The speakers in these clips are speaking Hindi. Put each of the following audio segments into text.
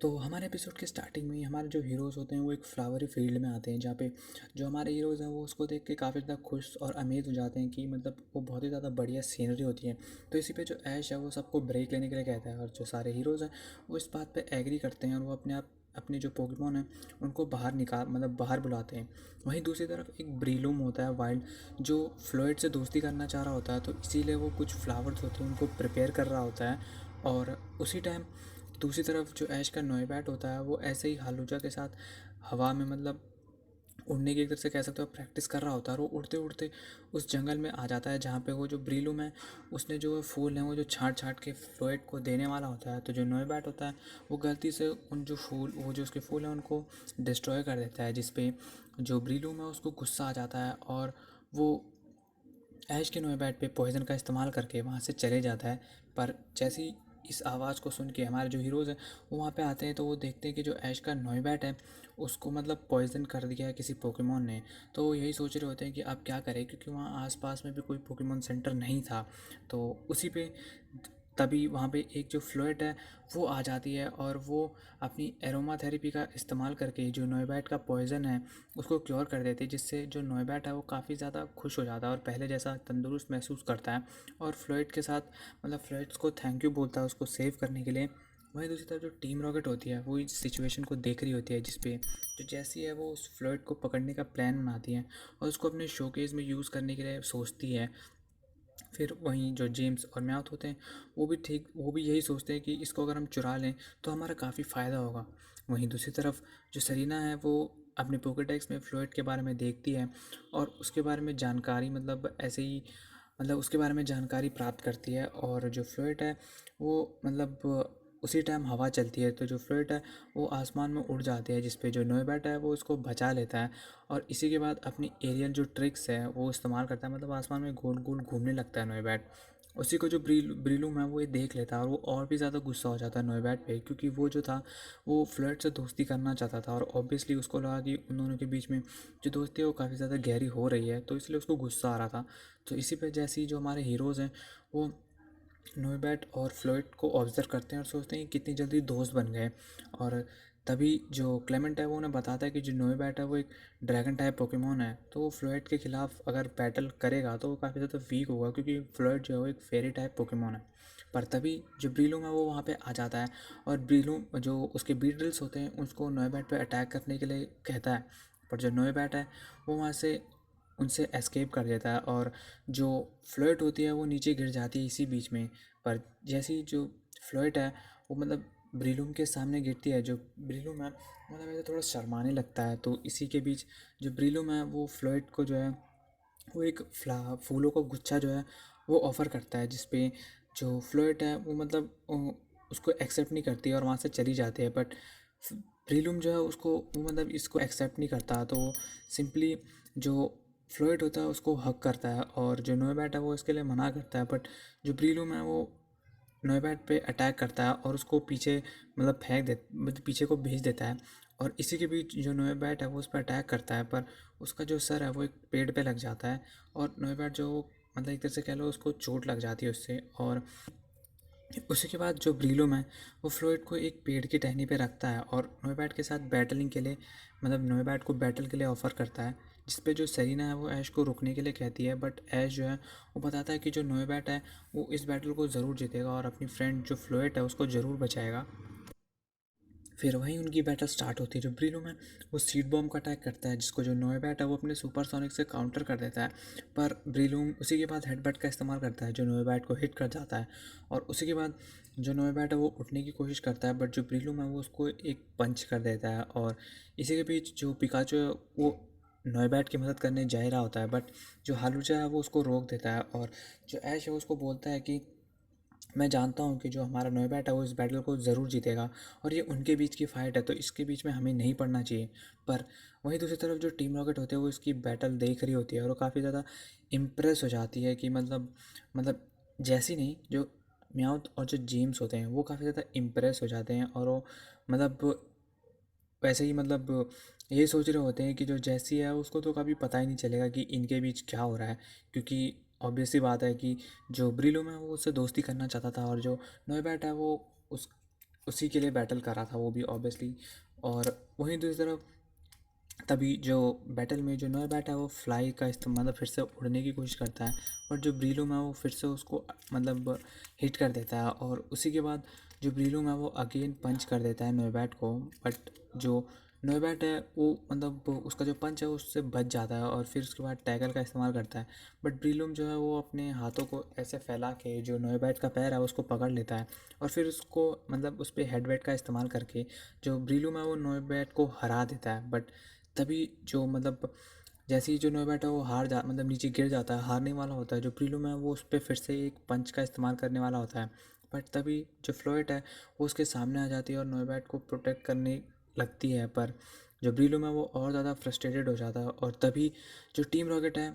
तो हमारे एपिसोड के स्टार्टिंग में ही हमारे जो हीरोज़ होते हैं वो एक फ्लावरी फील्ड में आते हैं, जहाँ पे जो हमारे हीरोज़ हैं वो उसको देख के काफ़ी ज़्यादा खुश और अमेज़ हो जाते हैं कि मतलब वो बहुत ही ज़्यादा बढ़िया सीनरी होती है। तो इसी पे जो ऐश है वो सबको ब्रेक लेने के लिए कहता है, और जो सारे हीरोज़ हैं वो इस बात पे एग्री करते हैं, और वो अपने जो पोकेमॉन हैं उनको बाहर निकाल मतलब बाहर बुलाते हैं। वहीं दूसरी तरफ एक ब्रीलूम होता है वाइल्ड, जो फ्लोइड से दोस्ती करना चाह रहा होता है, तो इसीलिए वो कुछ फ्लावर्स होते हैं उनको प्रिपेयर कर रहा होता है। और उसी टाइम दूसरी तरफ जो ऐश का नोएबैट होता है वो ऐसे ही हालूजा के साथ हवा में मतलब उड़ने की एक तरह से कह सकते हो प्रैक्टिस कर रहा होता है, और वो उड़ते उड़ते उस जंगल में आ जाता है जहाँ पे वो जो ब्रीलूम है उसने जो फूल हैं वो जो छाँट छाँट के फ्लोएड को देने वाला होता है। तो जो नोएबैट होता है वो गलती से उन जो फूल वो जो उसके फूल हैं उनको डिस्ट्रॉय कर देता है, जिसपे जो ब्रीलूम है उसको गुस्सा आ जाता है, और वो ऐश के नोएबैट पे पॉइज़न का इस्तेमाल करके वहाँ से चले जाता है। पर जैसे ही इस आवाज़ को सुन के हमारे जो हीरोज़ हैं वो वहाँ पे आते हैं, तो वो देखते हैं कि जो ऐश का नोएबैट है उसको मतलब पॉइज़न कर दिया है किसी पोकेमॉन ने। तो वो यही सोच रहे होते हैं कि अब क्या करें, क्योंकि वहाँ आस-पास में भी कोई पोकेमॉन सेंटर नहीं था। तो उसी पे तभी वहाँ पे एक जो फ्लोएट है वो आ जाती है, और वो अपनी एरोमा थेरेपी का इस्तेमाल करके जो नोएबैट का पॉइज़न है उसको क्योर कर देती है, जिससे जो नोएबैट है वो काफ़ी ज़्यादा खुश हो जाता है और पहले जैसा तंदुरुस्त महसूस करता है, और फ्लोइड के साथ मतलब फ्लोइड्स को थैंक यू बोलता है उसको सेव करने के लिए। वहीं दूसरी तरफ जो टीम रॉकेट होती है वो इस सिचुएशन को देख रही होती है, जिसपे जो जैसी है वो उस फ्लोइड को पकड़ने का प्लान बनाती है और उसको अपने शोकेस में यूज़ करने के लिए सोचती है। फिर वहीं जो जेम्स और म्याउथ होते हैं वो भी यही सोचते हैं कि इसको अगर हम चुरा लें तो हमारा काफ़ी फ़ायदा होगा। वहीं दूसरी तरफ जो सरीना है वो अपने पोकेडेक्स में फ्लोइड के बारे में देखती है, और उसके बारे में जानकारी मतलब ऐसे ही मतलब उसके बारे में जानकारी प्राप्त करती है, और जो फ्लोइड है वो मतलब उसी टाइम हवा चलती है, तो जो फ्लोइड है वो आसमान में उड़ जाती है, जिसपे जो नोएबैट है वो उसको बचा लेता है। और इसी के बाद अपनी एरियल जो ट्रिक्स है वो इस्तेमाल करता है, मतलब आसमान में गोल गोल घूमने लगता है नोएबैट। उसी को जो ब्रीलूम है वो ये देख लेता है, और वो और भी ज़्यादा गुस्सा हो जाता है नोएबैट पे, क्योंकि वो जो था वो फ्लर्ट से दोस्ती करना चाहता था, और ऑब्वियसली उसको लगा कि उन दोनों के बीच में जो दोस्ती है वो काफ़ी ज़्यादा गहरी हो रही है, तो इसलिए उसको गुस्सा आ रहा था। तो इसी पे जैसे ही जो हमारे हीरोज़ हैं वो नोएबैट और फ्लोइड को ऑब्जर्व करते हैं और सोचते हैं कि कितनी जल्दी दोस्त बन गए। और तभी जो क्लेमेंट है वो उन्हें बताता है कि जो नोएबैट है वो एक ड्रैगन टाइप पोकेमॉन है, तो वो फ्लोइड के खिलाफ अगर बैटल करेगा तो वो काफ़ी ज़्यादा वीक होगा, क्योंकि फ्लोइड जो है वो एक फेरी टाइप पोकेमॉन है। पर तभी जो ब्रीलूम है वो वहाँ पे आ जाता है, और ब्रीलूम जो उसके बीटल्स होते हैं उसको नोएबैट पे अटैक करने के लिए कहता है। पर जो नोएबैट है वो वहाँ से उनसे एस्केप कर देता है, और जो फ्लोइड होती है वो नीचे गिर जाती है इसी बीच में। पर जैसे ही जो फ्लोइड है वो मतलब ब्रीलूम के सामने गिरती है, जो ब्रीलूम है मतलब ऐसे थोड़ा शर्माने लगता है, तो इसी के बीच जो ब्रीलूम है वो फ्लोइड को जो है वो एक फूलों का गुच्छा जो है वो ऑफ़र करता है, जिस पे जो फ्लोइड है वो मतलब उसको एक्सेप्ट नहीं करती है और वहाँ से चली जाती है। बट ब्रीलूम जो है उसको वो मतलब इसको एक्सेप्ट नहीं करता, तो वो सिंपली जो फ्लोइड होता है उसको हक करता है, और जो नोएबैट है वो इसके लिए मना करता है। बट जो ब्रीलूम है वो नोएबैट पे अटैक करता है और उसको पीछे मतलब फेंक दे मतलब पीछे को भेज देता है। और इसी के बीच जो नोएबैट है वो उस पर अटैक करता है, पर उसका जो सर है वो एक पेड़ पे लग जाता है, और नोएबैट जो मतलब एक तरह से कह लो उसको चोट लग जाती है उससे। और उसी के बाद जो ब्रीलूम है वो फ्लोइड को एक पेड़ की टहनी पे रखता है और नोएबैट के साथ बैटलिंग के लिए मतलब नोएबैट को बैटल के लिए ऑफ़र करता है, जिसपे जो सेरिना है वो ऐश को रुकने के लिए कहती है। बट ऐश जो है वो बताता है कि जो नोएबैट है वो इस बैटल को ज़रूर जीतेगा और अपनी फ्रेंड जो फ्लोएट है उसको ज़रूर बचाएगा। फिर वहीं उनकी बैटल स्टार्ट होती है। जो ब्रीलूम है वो सीड बॉम्ब का अटैक करता है, जिसको जो नोएबैट है वो अपने सुपरसोनिक से काउंटर कर देता है। पर ब्रीलूम उसी के बाद हेडबट का इस्तेमाल करता है जो नोएबैट को हिट कर जाता है, और उसी के बाद जो नोएबैट है वो उठने की कोशिश करता है, बट जो ब्रीलूम है वो उसको एक पंच कर देता है। और इसी के बीच जो पिकाचो है वो नोएबैट की मदद करने जा ही रहा होता है, बट जो हालूचा है वो उसको रोक देता है, और जो ऐश है उसको बोलता है कि मैं जानता हूँ कि जो हमारा नोएबैट है वो इस बैटल को ज़रूर जीतेगा, और ये उनके बीच की फ़ाइट है तो इसके बीच में हमें नहीं पड़ना चाहिए। पर वहीं दूसरी तरफ जो टीम रॉकेट होते हैं वो इसकी बैटल देख रही होती है, और वो काफ़ी ज़्यादा इम्प्रेस हो जाती है कि मतलब जैसी नहीं जो म्याउथ और जो जेम्स होते हैं वो काफ़ी ज़्यादा इम्प्रेस हो जाते हैं, और वो मतलब वैसे ही मतलब यही सोच रहे होते हैं कि जो जैसी है उसको तो कभी पता ही नहीं चलेगा कि इनके बीच क्या हो रहा है, क्योंकि ऑब्वियस सी बात है कि जो ब्रिलूम है वो उससे दोस्ती करना चाहता था, और जो नोएबैट है वो उसी के लिए बैटल कर रहा था वो भी ऑब्वियसली। और वहीं दूसरी तरफ तभी जो बैटल में जो नोएबैट है वो फ्लाई का इस्तेमाल मतलब फिर से उड़ने की कोशिश करता है, बट जो ब्रीलूम है वो फिर से उसको मतलब हिट कर देता है। और उसी के बाद जो ब्रीलूम है वो अगेन पंच कर देता है नोएबैट को, बट जो नोएबैट है वो मतलब उसका जो पंच है उससे बच जाता है और फिर उसके बाद टैकल का इस्तेमाल करता है। बट ब्रीलूम जो है वो अपने हाथों को ऐसे फैला के जो नोएबैट का पैर है उसको पकड़ लेता है और फिर उसको मतलब उस पर हेडवेट का इस्तेमाल करके जो ब्रीलूम है वो नोएबैट को हरा देता है। बट तभी जो मतलब जैसे ही जो नोएबैट है वो हार जा मतलब नीचे गिर जाता है, हारने वाला होता है, जो प्रीलूम है वो उस पर फिर से एक पंच का इस्तेमाल करने वाला होता है। बट तभी जो फ्लोएट है वो उसके सामने आ जाती है और नोएबैट को प्रोटेक्ट करने लगती है। पर जो ब्रीलूम है वो और ज़्यादा फ्रस्ट्रेटेड हो जाता है और तभी जो टीम रॉकेट है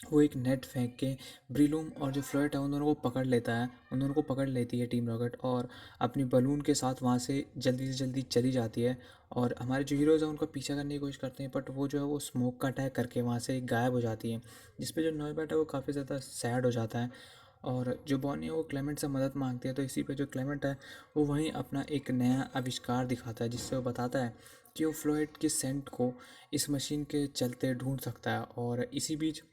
वो एक नेट फेंक के ब्रीलूम और जो फ्लोएट है उन दोनों को पकड़ लेता है, उन दोनों को पकड़ लेती है टीम रॉकेट और अपनी बलून के साथ वहाँ से जल्दी से जल्दी चली जाती है। और हमारे जो हीरोज़ हैं उनका पीछा करने की कोशिश करते हैं, बट वो जो है वो स्मोक का अटैक करके वहाँ से गायब हो जाती है, जिसपे जो नोएबैट है वो काफ़ी ज़्यादा सैड हो जाता है। और जो बॉनी है वो क्लेमेंट से मदद मांगती है, तो इसी पे जो क्लेमेंट है वो वहीं अपना एक नया आविष्कार दिखाता है, जिससे वो बताता है कि वो फ्लोएट की सेंट को इस मशीन के चलते ढूंढ सकता है। और इसी बीच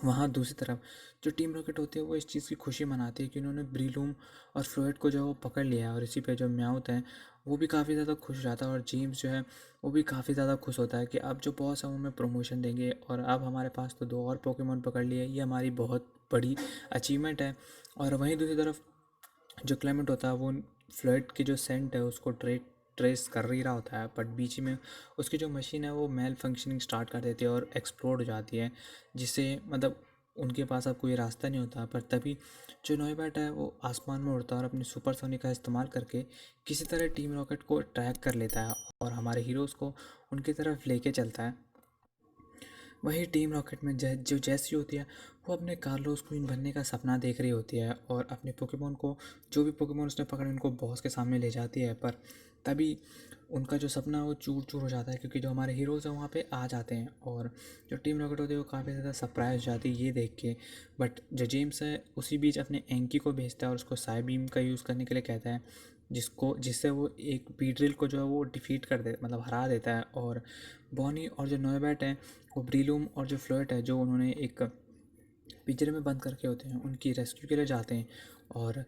वहाँ दूसरी तरफ जो टीम रॉकेट होती है वो इस चीज़ की खुशी मनाती है कि उन्होंने ब्रीलूम और फ्लोएड को जो है वो पकड़ लिया है। और इसी पे जो म्याऊथ है वो भी काफ़ी ज़्यादा खुश हो जाता है और जेम्स जो है वो भी काफ़ी ज़्यादा खुश होता है कि अब जो बॉस है वो हमें प्रमोशन देंगे और अब हमारे पास तो 2 और पोकेमॉन पकड़ लिए, ये हमारी बहुत बड़ी अचीवमेंट है। और वहीं दूसरी तरफ जो क्लेमेंट होता है वो फ्लड की जो सेंट है उसको ट्रेस कर ही रहा होता है, बट बीच में उसकी जो मशीन है वो मेल फंक्शनिंग स्टार्ट कर देती है और एक्सप्लोड हो जाती है, जिससे मतलब उनके पास अब कोई रास्ता नहीं होता। पर तभी जो नोएबैट है वो आसमान में उड़ता है और अपनी सुपरसोनिक का इस्तेमाल करके किसी तरह टीम रॉकेट को ट्रैक कर लेता है और हमारे हीरोज़ को उनकी तरफ लेके चलता है। वही टीम रॉकेट में जो जैसी होती है वो अपने कार्लोस क्वीन बनने का सपना देख रही होती है और अपने पोकेमोन को जो भी पोकेमोन उसने पकड़े उनको बॉस के सामने ले जाती है। पर तभी उनका जो सपना है वो चूर चूर हो जाता है, क्योंकि जो हमारे हीरोज़ हैं वहाँ पे आ जाते हैं और जो टीम रॉकेट होती है वो काफ़ी ज़्यादा सरप्राइज हो जाती है ये देख के। बट जो जेम्स है उसी बीच अपने एंकी को भेजता है और उसको साई बीम का यूज़ करने के लिए कहता है, जिससे वो एक बीड्रिल को जो है वो डिफीट कर दे मतलब हरा देता है। और बॉनी और जो नोएबैट है वो ब्रीलूम और जो फ्लोएट है जो उन्होंने एक पिंजरे में बंद करके होते हैं उनकी रेस्क्यू के लिए जाते हैं। और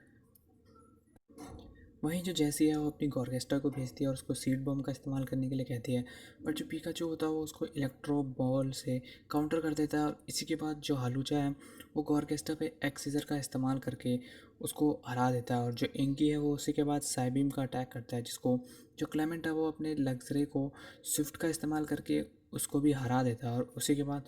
वहीं जो जैसी है वो अपनी गॉर्गेस्टा को भेजती है और उसको सीड बम का इस्तेमाल करने के लिए कहती है, बट जो पीकाचू होता है वो उसको इलेक्ट्रो बॉल से काउंटर कर देता है। और इसी के बाद जो हालूचा है वो गॉर्गेस्टा पे एक्स सीजर का इस्तेमाल करके उसको हरा देता है। और जो इंकी है वो उसी के बाद साइबीम का अटैक करता है, जिसको जो क्लेमेंट है वो अपने लग्जरे को स्विफ्ट का इस्तेमाल करके उसको भी हरा देता है। और उसी के बाद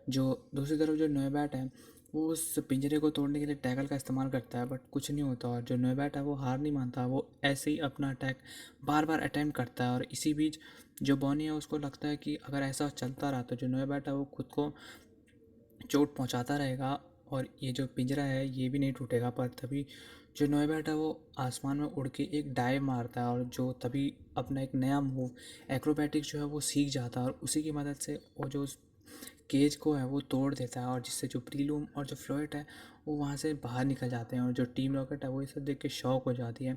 जो दूसरी तरफ जो नोएबैट है वो उस पिंजरे को तोड़ने के लिए टैकल का इस्तेमाल करता है, बट कुछ नहीं होता। और जो नोएबैट है वो हार नहीं मानता, वो ऐसे ही अपना अटैक बार बार अटैम्प्ट करता है। और इसी बीच जो बॉनी है उसको लगता है कि अगर ऐसा चलता रहा तो जो नोएबैट है वो खुद को चोट पहुंचाता रहेगा और ये जो पिंजरा है ये भी नहीं टूटेगा। पर तभी जो नोएबैट है वो आसमान में उड़ के एक डाइव मारता है और जो तभी अपना एक नया मूव एक्रोबैटिक्स जो है वो सीख जाता है और उसी की मदद से वो जो उस केज को है वो तोड़ देता है और जिससे जो प्रीलूम और जो फ्लोएट है वो वहाँ से बाहर निकल जाते हैं। और जो टीम रॉकेट है वो ये सब देख के शॉक हो जाती है।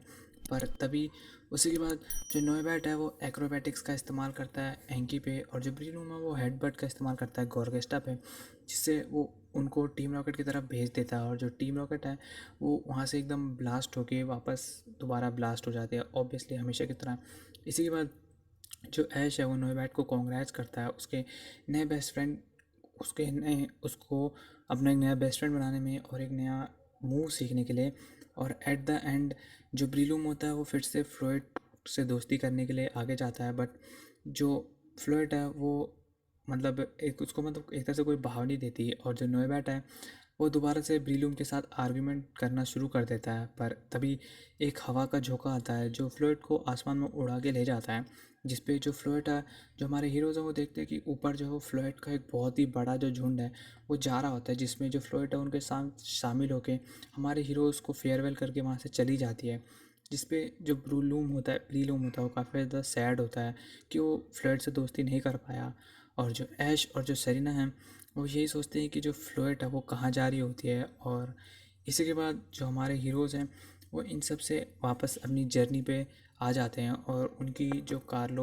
पर तभी उसी के बाद जो नोएबैट है वो एक्रोबैटिक्स का इस्तेमाल करता है एंकी पे और जो प्रीलूम है वो हेडबट का इस्तेमाल करता है गॉर्गेस्टा पे, जिससे वो उनको टीम रॉकेट की तरफ भेज देता है। और जो टीम रॉकेट है वो वहाँ से एकदम ब्लास्ट होके वापस दोबारा ब्लास्ट हो जाती है ऑब्वियसली हमेशा की तरह। इसी के बाद जो ऐश है वो नोएबैट को कॉन्ग्रेट्स करता है उसके नए बेस्ट फ्रेंड उसके नए उसको अपना एक नया बेस्ट फ्रेंड बनाने में और एक नया मूव सीखने के लिए। और एट द एंड जो ब्रीलूम होता है वो फिर से फ्लोइड से दोस्ती करने के लिए आगे जाता है, बट जो फ्लोइड है वो मतलब एक उसको मतलब एक तरह से कोई भाव नहीं देती। और जो नोएबैट है वो दोबारा से ब्रीलूम के साथ आर्ग्यूमेंट करना शुरू कर देता है। पर तभी एक हवा का झोंका आता है जो फ्लोइड को आसमान में उड़ा के ले जाता है, जिसपे जो फ्लोइड है जो हमारे हीरोज़ हैं वो देखते हैं कि ऊपर जो है वो फ्लोइड का एक बहुत ही बड़ा जो झुंड है वो जा रहा होता है, जिसमें जो फ्लोइड है उनके साथ शामिल होकर हमारे हीरोज़ को फेयरवेल करके वहाँ से चली जाती है। जिसपे जो ब्रीलूम होता है वो काफ़ी ज़्यादा सैड होता है कि वो फ्लोइड से दोस्ती नहीं कर पाया। और जो ऐश और जो सेरिना है वो यही सोचते हैं कि जो फ्लोएट है वो कहाँ जा रही होती है। और इसी के बाद जो हमारे हीरोज़ हैं वो इन सब से वापस अपनी जर्नी पे आ जाते हैं और उनकी जो कार्लोस